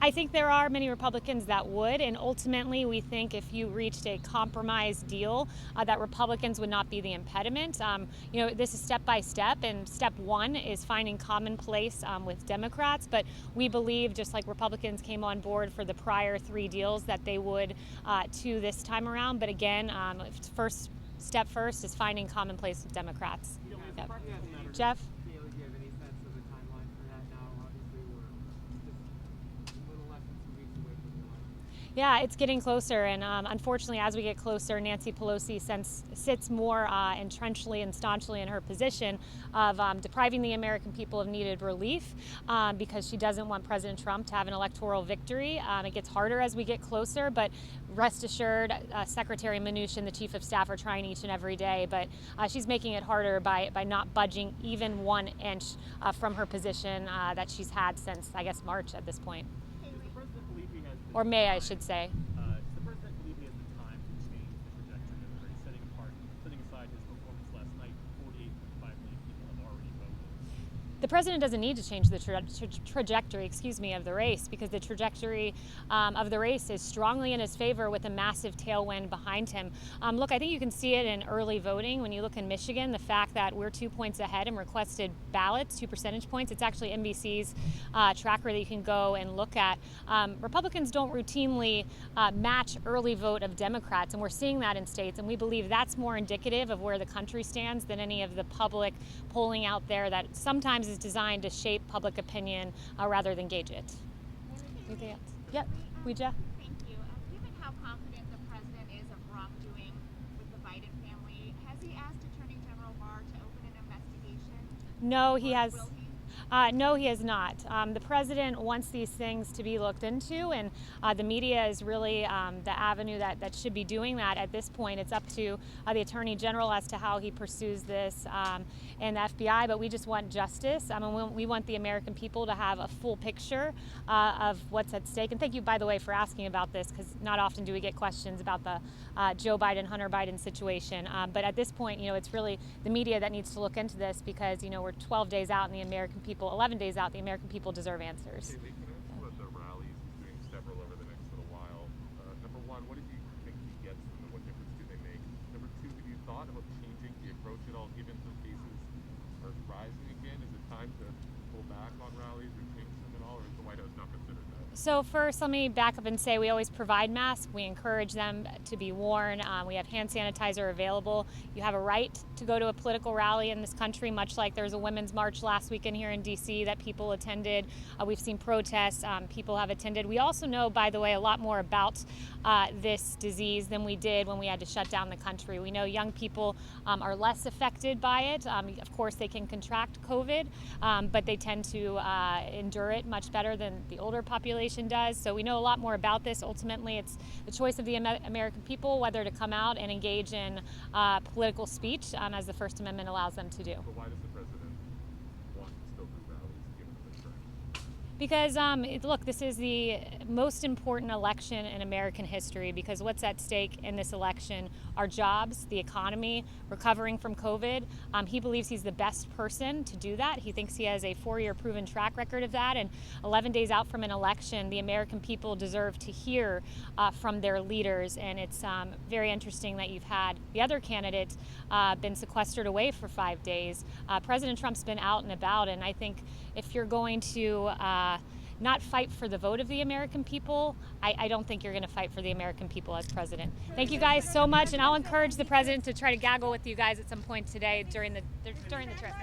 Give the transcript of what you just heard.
I think there are many Republicans that would, and ultimately we think if you reached a compromise deal, that Republicans would not be the impediment. This is step by step, and step one is finding common place with Democrats, but we believe, just like Republicans came on board for the prior three deals, that they would to this time around. But again, step first is finding common place with Democrats. Yep. Jeff? Do you have any sense of the timeline for that now? Obviously, we're just a little less than 2 weeks away from the election. Yeah, it's getting closer, and unfortunately, as we get closer, Nancy Pelosi sits more entrenchedly and staunchly in her position of depriving the American people of needed relief because she doesn't want President Trump to have an electoral victory. It gets harder as we get closer, but rest assured, Secretary Mnuchin, the Chief of Staff, are trying each and every day, but she's making it harder by not budging even 1 inch from her position that she's had since, I guess, March at this point. Or May, I should say. Does the president believe he has the time to change the trajectory of the race, setting aside his performance last night? 48.5 million people have already voted. The president doesn't need to change the trajectory, of the race, because the trajectory of the race is strongly in his favor with a massive tailwind behind him. Look, I think you can see it in early voting. When you look in Michigan, the fact that we're 2 points ahead in requested ballots, 2 percentage points, it's actually NBC's tracker that you can go and look at. Republicans don't routinely match early vote of Democrats, and we're seeing that in states, and we believe that's more indicative of where the country stands than any of the public polling out there that sometimes is designed to shape public opinion rather than gauge it. Anything else? Yep. Ouija? Thank you. Given how confident the president is of wrongdoing with the Biden family, has he asked Attorney General Barr to open an investigation? No, he has. Will he? No, he has not. The president wants these things to be looked into, and the media is really the avenue that should be doing that at this point. It's up to the Attorney General as to how he pursues this and the FBI, but we just want justice. We want the American people to have a full picture of what's at stake. And thank you, by the way, for asking about this, because not often do we get questions about the Joe Biden, Hunter Biden situation. But at this point, it's really the media that needs to look into this, because, we're 12 days out and the American people, 11 days out, the American people deserve answers. Kayleigh, can I ask you about the rallies? He's doing several over the next little while. Number one, what did you think he gets from them? What difference do they make? Number two, have you thought about changing the approach at all, given some cases are rising again? Is it time to pull back on rallies or change them at all, or is the White House not considered that? So first, let me back up and say we always provide masks. We encourage them to be worn. We have hand sanitizer available. You have a right to go to a political rally in this country, much like there was a women's march last weekend here in D.C. that people attended. We've seen protests. People have attended. We also know, by the way, a lot more about this disease than we did when we had to shut down the country. We know young people are less affected by it. Of course, they can contract COVID, but they tend to endure it much better than the older population does. So we know a lot more about this. Ultimately, it's the choice of the American people whether to come out and engage in political speech as the First Amendment allows them to do. But why does the president want to still do rallies, given the trend? Because, look, this is the most important election in American history, because what's at stake in this election are jobs, the economy, recovering from COVID. He believes he's the best person to do that. He thinks he has a 4-year proven track record of that. And 11 days out from an election, the American people deserve to hear from their leaders. And it's very interesting that you've had the other candidate been sequestered away for 5 days. President Trump's been out and about, and I think if you're going to not fight for the vote of the American people, I don't think you're going to fight for the American people as president. Thank you guys so much, and I'll encourage the president to try to gaggle with you guys at some point today during the trip.